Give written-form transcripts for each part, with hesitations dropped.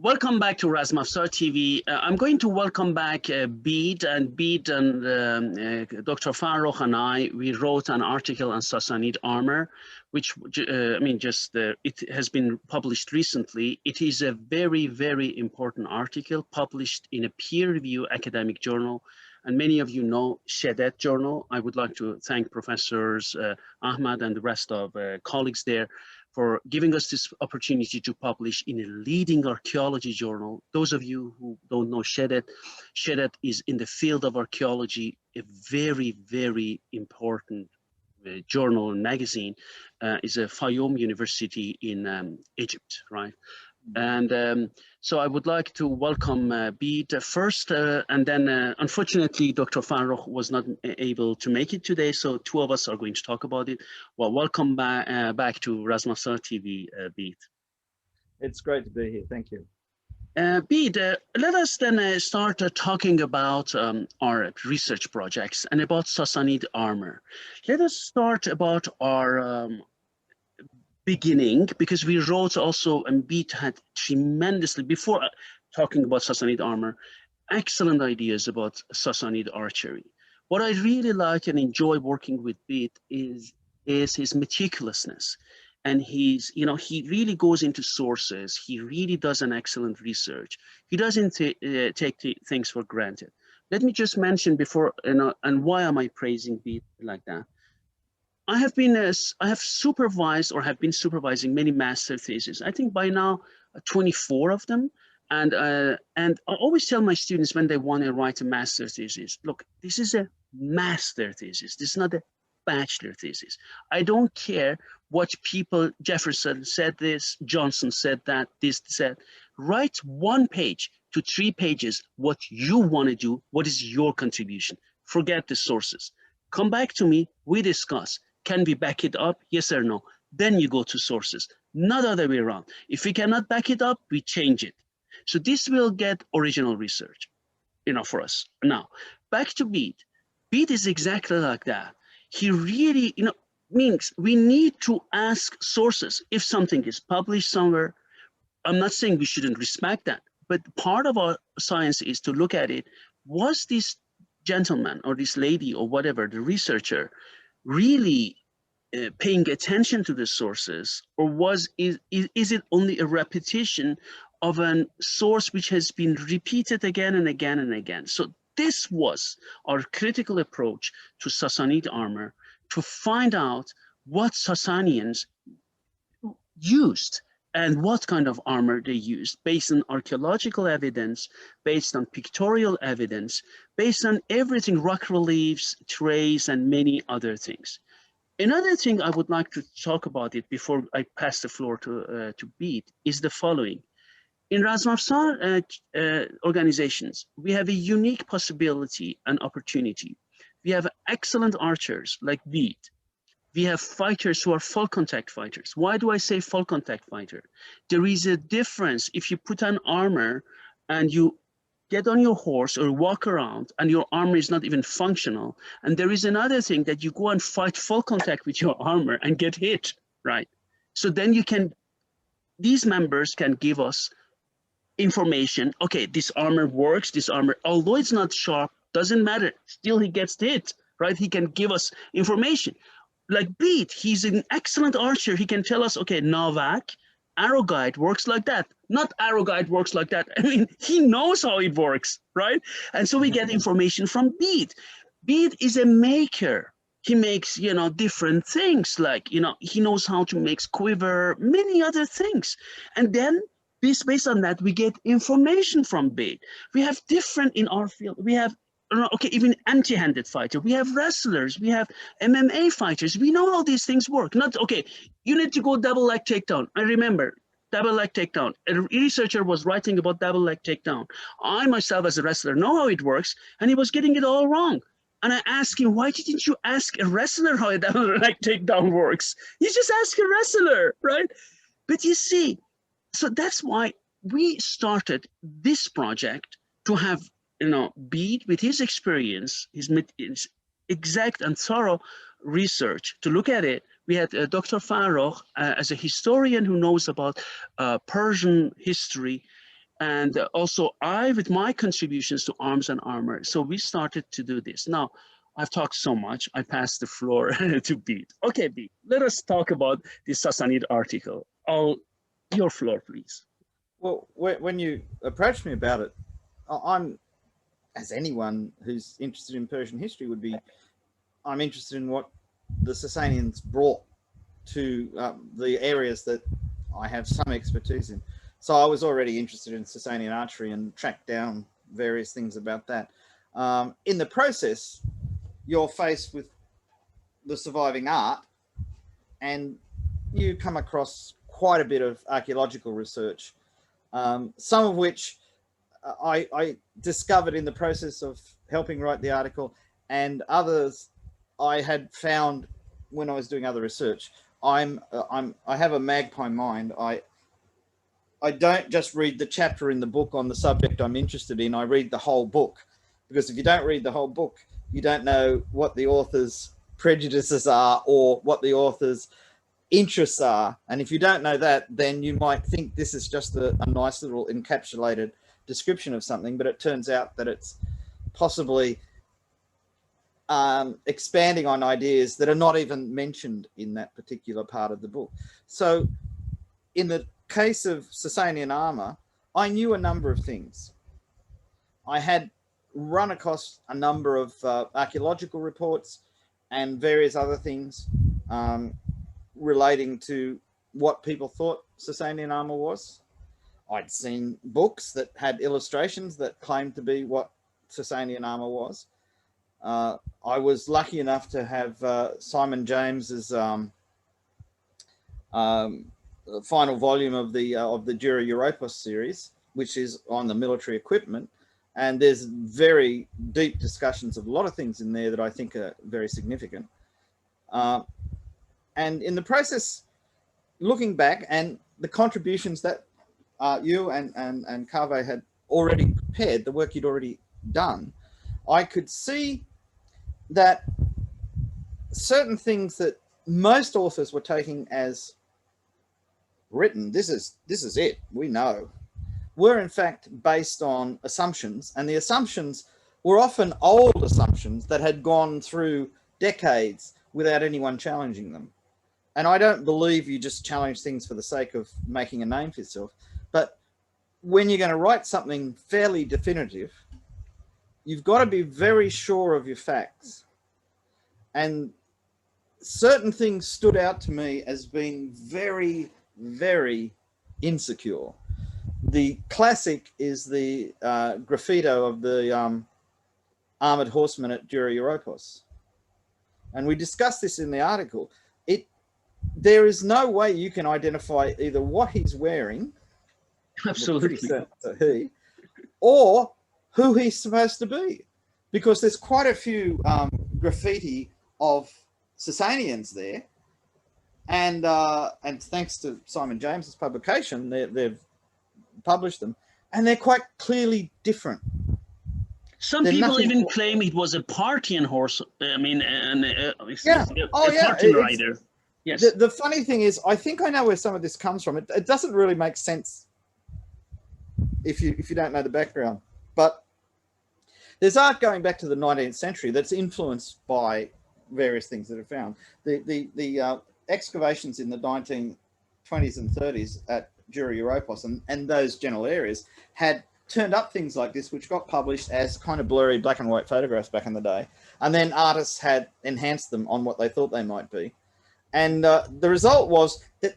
Welcome back to Razmafsar TV. I'm going to welcome back Bede and Dr. Farrokh and I. We wrote an article on Sassanid Armor, which it has been published recently. It is a very, very important article published in a peer-reviewed academic journal. And many of you know SHEDET journal. I would like to thank Professors Ahmad and the rest of colleagues there for giving us this opportunity to publish in a leading archaeology journal. Those of you who don't know SHEDET, SHEDET is in the field of archaeology, a very, very important journal and magazine. Is a Fayoum University in Egypt, right? And so I would like to welcome Bede first, and then unfortunately, Dr. Farrokh was not able to make it today, so two of us are going to talk about it. Well, welcome back to Razmafsar TV, Bede. It's great to be here, thank you. Bede, let us then start talking about our research projects and about Sassanid Armor. Let us start about our beginning, because we wrote also, and Bede had tremendously, before talking about Sassanid Armor, excellent ideas about Sassanid archery. What I really like and enjoy working with Bede is his meticulousness. And he really goes into sources. He really does an excellent research. He doesn't take things for granted. Let me just mention before, and why am I praising Bede like that? I have supervised or have been supervising many master theses. I think by now 24 of them. And I always tell my students when they want to write a master thesis, look, this is a master thesis. This is not a bachelor thesis. I don't care what people, Jefferson said this, Johnson said that, this said. Write 1 page to 3 pages what you want to do, what is your contribution. Forget the sources. Come back to me, we discuss. Can we back it up? Yes or no? Then you go to sources, not other way around. If we cannot back it up, we change it. So this will get original research, for us. Now, back to Bede. Bede is exactly like that. He really, means we need to ask sources. If something is published somewhere, I'm not saying we shouldn't respect that, but part of our science is to look at it. Was this gentleman or this lady or whatever, the researcher, really paying attention to the sources, or is it only a repetition of a source which has been repeated again and again and again? So this was our critical approach to Sassanid armor, to find out what Sassanians used and what kind of armor they used, based on archaeological evidence, based on pictorial evidence, based on everything, rock reliefs, trays, and many other things. Another thing I would like to talk about it before I pass the floor to Bede is the following. In Razmafsar organizations, we have a unique possibility and opportunity. We have excellent archers like Bede. We have fighters who are full contact fighters. Why do I say full contact fighter? There is a difference if you put on armor and you get on your horse or walk around and your armor is not even functional. And there is another thing that you go and fight full contact with your armor and get hit, right? So then these members can give us information. Okay, this armor works, this armor, although it's not sharp, doesn't matter. Still he gets hit, right? He can give us information. Like Bede, he's an excellent archer. He can tell us, okay, Navak, arrow guide works like that. Not arrow guide works like that. I mean, he knows how it works, right? And so we get information from Bede. Bede is a maker. He makes, different things, like, he knows how to make quiver, many other things. And then based on that, we get information from Bede. We have different in our field. We have, okay, even empty-handed fighter. We have wrestlers. We have MMA fighters. We know how these things work. Not, okay, you need to go double leg takedown. I remember double leg takedown. A researcher was writing about double leg takedown. I myself as a wrestler know how it works, and he was getting it all wrong. And I asked him, why didn't you ask a wrestler how a double leg takedown works? You just ask a wrestler, right? But you see, so that's why we started this project to have, Bede with his experience, his exact and thorough research to look at it. We had Dr. Farrokh as a historian who knows about Persian history. And also I, with my contributions to arms and armor, so we started to do this. Now, I've talked so much, I pass the floor to Bede. Okay, Bede, let us talk about the Sassanid article. Your floor, please. Well, when you approached me about it, I'm, as anyone who's interested in Persian history would be, I'm interested in what the Sassanians brought to the areas that I have some expertise in. So I was already interested in Sassanian archery and tracked down various things about that. In the process, you're faced with the surviving art, and you come across quite a bit of archaeological research, some of which I discovered in the process of helping write the article, and others I had found when I was doing other research. I have a magpie mind. I don't just read the chapter in the book on the subject I'm interested in. I read the whole book, because if you don't read the whole book, you don't know what the author's prejudices are or what the author's interests are. And if you don't know that, then you might think this is just a nice little encapsulated description of something, but it turns out that it's possibly expanding on ideas that are not even mentioned in that particular part of the book. So in the case of Sasanian armor, I knew a number of things. I had run across a number of archaeological reports and various other things relating to what people thought Sasanian armor was. I'd seen books that had illustrations that claimed to be what Sasanian armor was. I was lucky enough to have Simon James's final volume of the Dura Europos series, which is on the military equipment. And there's very deep discussions of a lot of things in there that I think are very significant. And in the process, looking back, and the contributions that you and Kaveh had already prepared, the work you'd already done, I could see that certain things that most authors were taking as written, this is it, we know, were in fact based on assumptions, and the assumptions were often old assumptions that had gone through decades without anyone challenging them. And I don't believe you just challenge things for the sake of making a name for yourself, but when you're going to write something fairly definitive, you've got to be very sure of your facts. And certain things stood out to me as being very, very insecure. The classic is the graffito of the armored horsemen at Dura Europos. And we discussed this in the article. There is no way you can identify either what he's wearing, Absolutely, he, or who he's supposed to be, because there's quite a few graffiti of Sassanians there, and thanks to Simon James's publication, they've published them, and they're quite clearly different. Some people even claim it was a Parthian horse. I mean, Parthian rider. Yes. The funny thing is, I think I know where some of this comes from. It doesn't really make sense if you don't know the background. But there's art going back to the 19th century that's influenced by various things that are found. The excavations in the 1920s and 30s at Dura Europos and those general areas had turned up things like this, which got published as kind of blurry black and white photographs back in the day. And then artists had enhanced them on what they thought they might be. And the result was that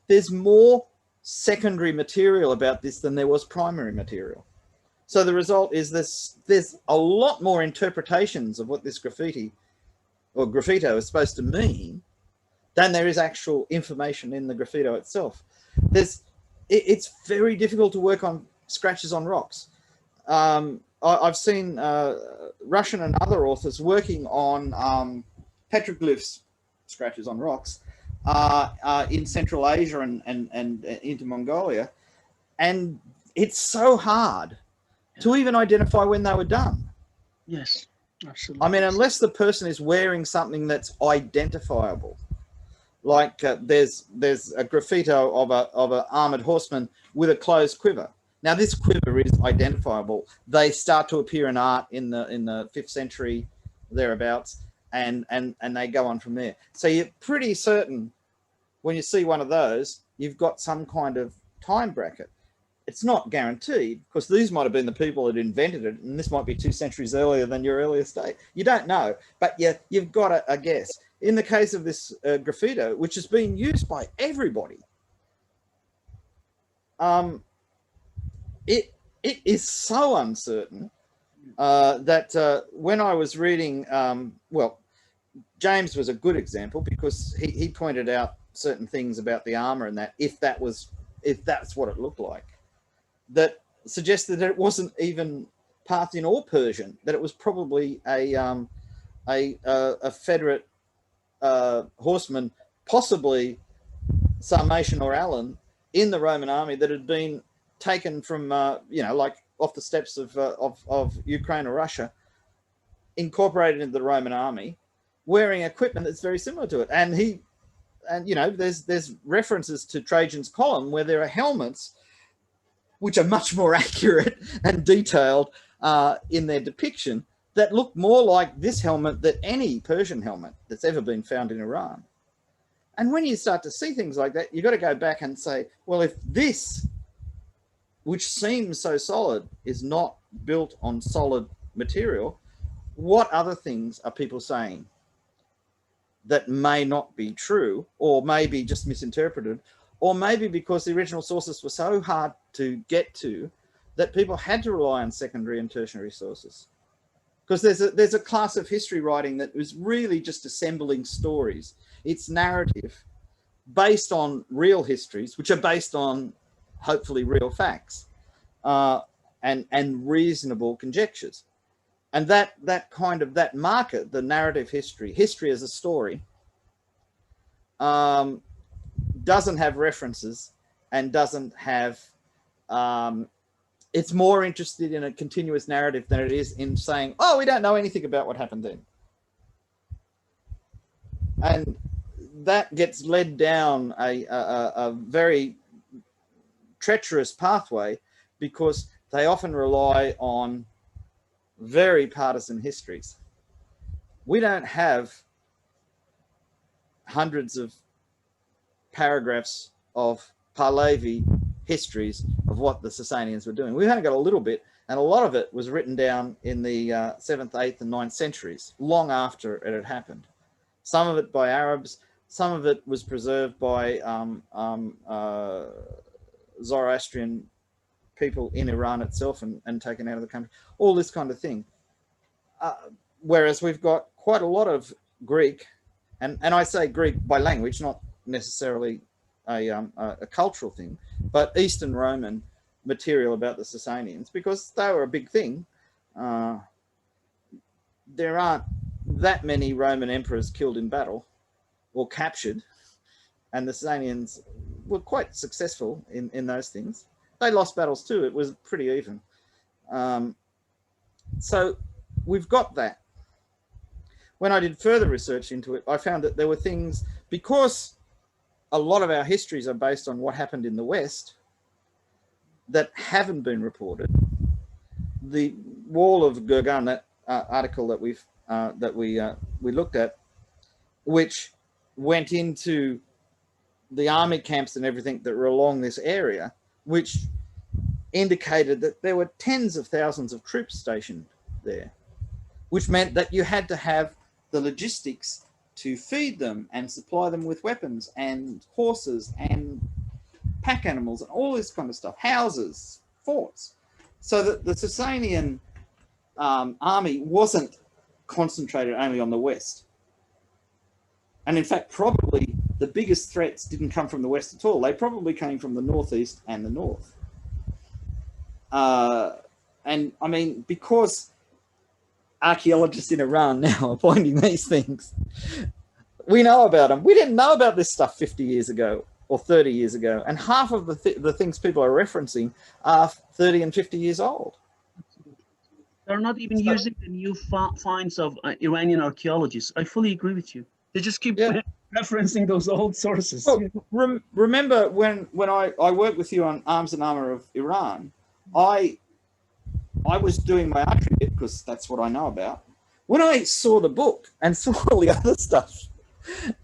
there's more secondary material about this than there was primary material. So the result is there's a lot more interpretations of what this graffiti or graffito is supposed to mean than there is actual information in the graffito itself. It's very difficult to work on scratches on rocks. I've seen Russian and other authors working on petroglyphs, scratches on rocks, in Central Asia and into Mongolia, and it's so hard to even identify when they were done. Yes, absolutely. I mean, unless the person is wearing something that's identifiable, like there's a graffito of an armored horseman with a closed quiver. Now this quiver is identifiable. They start to appear in art in the 5th century, thereabouts, and they go on from there. So you're pretty certain when you see one of those, you've got some kind of time bracket. It's not guaranteed, because these might have been the people that invented it, and this might be 2 centuries earlier than your earliest date. You don't know, but you've got a guess. In the case of this graffito, which is being used by everybody, it is so uncertain that when I was reading, well, James was a good example, because he pointed out certain things about the armor, and that if that's what it looked like, that suggested that it wasn't even Parthian or Persian, that it was probably a Federate horseman, possibly Sarmatian or Alan, in the Roman army, that had been taken from like off the steppes of Ukraine or Russia, incorporated into the Roman army, wearing equipment that's very similar to it. And there's references to Trajan's column where there are helmets which are much more accurate and detailed in their depiction, that look more like this helmet than any Persian helmet that's ever been found in Iran. And when you start to see things like that, you've got to go back and say, well, if this, which seems so solid, is not built on solid material, what other things are people saying that may not be true, or maybe just misinterpreted, or maybe because the original sources were so hard to get to that people had to rely on secondary and tertiary sources? Because there's a class of history writing that was really just assembling stories. It's narrative based on real histories, which are based on hopefully real facts and reasonable conjectures. And that market, the narrative history as a story, doesn't have references and doesn't have, it's more interested in a continuous narrative than it is in saying, oh, we don't know anything about what happened then. And that gets led down a very treacherous pathway, because they often rely on very partisan histories. We don't have hundreds of paragraphs of Pahlavi histories of what the Sasanians were doing. We've only got a little bit, and a lot of it was written down in the 7th, 8th and 9th centuries, long after it had happened. Some of it by Arabs, some of it was preserved by Zoroastrian people in Iran itself and taken out of the country, all this kind of thing. Whereas we've got quite a lot of Greek, and I say Greek by language, not necessarily a cultural thing, but Eastern Roman material about the Sasanians, because they were a big thing. There aren't that many Roman emperors killed in battle or captured, and the Sasanians were quite successful in those things. They lost battles too. It was pretty even. So we've got that. When I did further research into it, I found that there were things, because a lot of our histories are based on what happened in the West, that haven't been reported. The Wall of Gurgan, that article that we looked at, which went into the army camps and everything that were along this area, which indicated that there were tens of thousands of troops stationed there, which meant that you had to have the logistics to feed them and supply them with weapons and horses and pack animals and all this kind of stuff, houses, forts. So that the Sasanian army wasn't concentrated only on the West. And in fact, probably the biggest threats didn't come from the West at all. They probably came from the Northeast and the North. And I mean, because archaeologists in Iran now are finding these things, we know about them. We didn't know about this stuff 50 years ago or 30 years ago. And half of the things people are referencing are 30 and 50 years old. They're not even using the new finds of Iranian archaeologists. I fully agree with you. They just keep referencing those old sources. Well, remember when I worked with you on Arms and Armor of Iran, I was doing my archery bit because that's what I know about. When I saw the book and saw all the other stuff,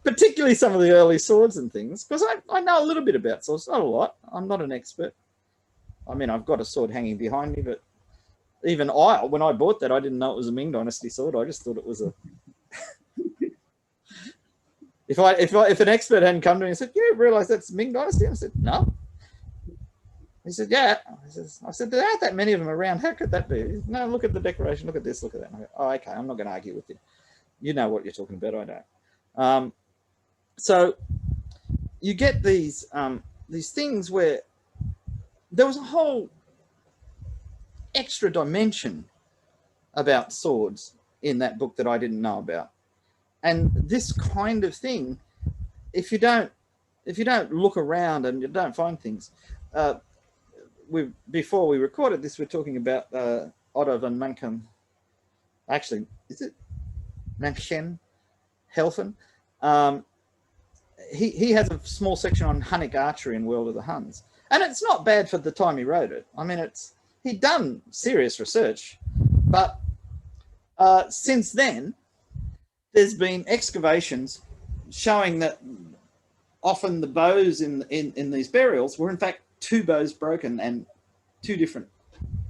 particularly some of the early swords and things, because I know a little bit about swords, not a lot. I'm not an expert. I mean, I've got a sword hanging behind me, but even when I bought that, I didn't know it was a Ming Dynasty sword. I just thought it was a... If an expert hadn't come to me and said, "You realise that's Ming Dynasty?" I said, "No." He said, "Yeah." I said, "There aren't that many of them around. How could that be?" No, look at the decoration. Look at this. Look at that. And I go, "Oh, okay. I'm not going to argue with you. You know what you're talking about. I don't." So you get these things where there was a whole extra dimension about swords in that book that I didn't know about. And this kind of thing, if you don't look around and you don't find things, before we recorded this, we're talking about Otto van Manken. Actually, is it Manchen Helfen? He has a small section on Hunnic archery and World of the Huns, and it's not bad for the time he wrote it. I mean, he'd done serious research, but since then, there's been excavations showing that often the bows in these burials were in fact two bows broken and two different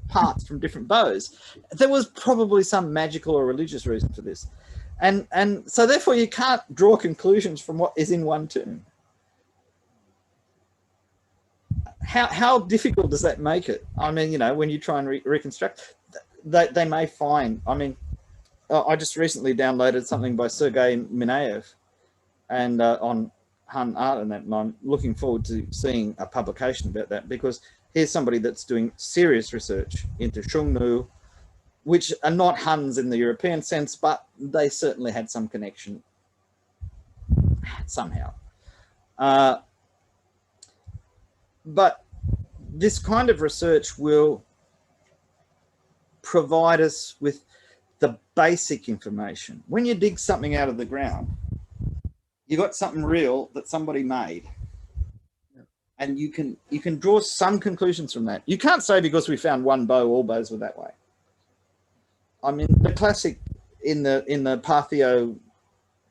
parts from different bows. There was probably some magical or religious reason for this. And so therefore you can't draw conclusions from what is in one tomb. How difficult does that make it? I mean, you know, when you try and reconstruct, they may find, I mean, I just recently downloaded something by Sergei Minaev and on Hun Art and that, and I'm looking forward to seeing a publication about that, because here's somebody that's doing serious research into Xiongnu, which are not Huns in the European sense, but they certainly had some connection somehow. But this kind of research will provide us with the basic information. When you dig something out of the ground, you got something real that somebody made, and you can draw some conclusions from that. You can't say because we found one bow, all bows were that way. I mean, the classic in the Parthio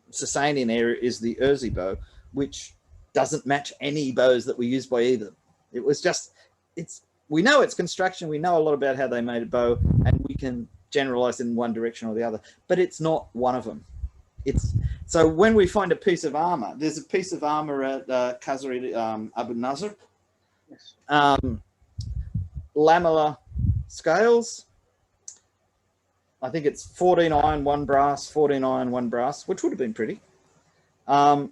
Sasanian area is the Urzi bow, which doesn't match any bows that were used by either. It was just, we know its construction, we know a lot about how they made a bow, and we can generalize in one direction or the other, but it's not one of them. So when we find a piece of armor, there's a piece of armor at Khazari Abu Nasr, yes. Lamellar scales. I think it's 14 iron, 1 brass, 14 iron, 1 brass, which would have been pretty. But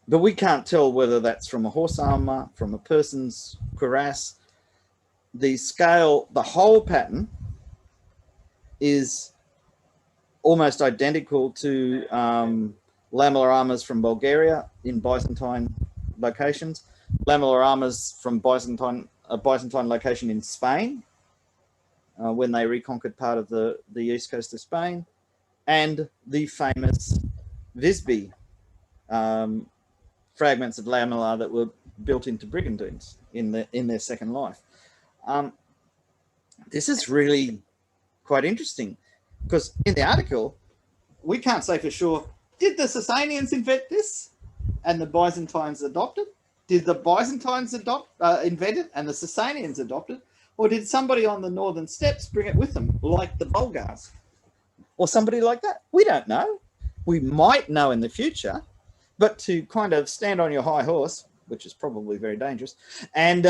we can't tell whether that's from a horse armor, from a person's cuirass. The scale, the whole pattern is almost identical to lamellar armors from Bulgaria in Byzantine locations, lamellar armors from a Byzantine location in Spain when they reconquered part of the east coast of Spain, and the famous Visby fragments of lamellar that were built into brigandines in their second life. This is really quite interesting, because in the article, we can't say for sure, did the Sasanians invent this and the Byzantines adopt it? Did the Byzantines invent it and the Sasanians adopt it? Or did somebody on the northern steppes bring it with them, like the Bulgars? Or somebody like that? We don't know. We might know in the future, but to kind of stand on your high horse, which is probably very dangerous, and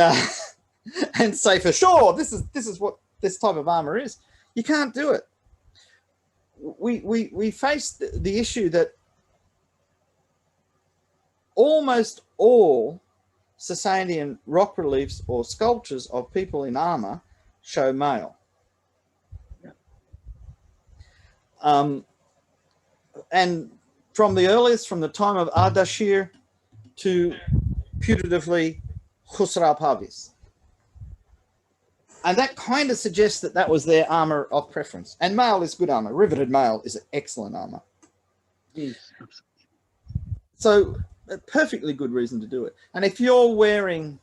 and say for sure, this is what this type of armor is, you can't do it. We face the issue that almost all Sasanian rock reliefs or sculptures of people in armor show male. And from the earliest, from the time of Ardashir to putatively Khusrau Parviz. And that kind of suggests that that was their armor of preference. And mail is good armor. Riveted mail is excellent armor. Yes. So a perfectly good reason to do it. And if you're wearing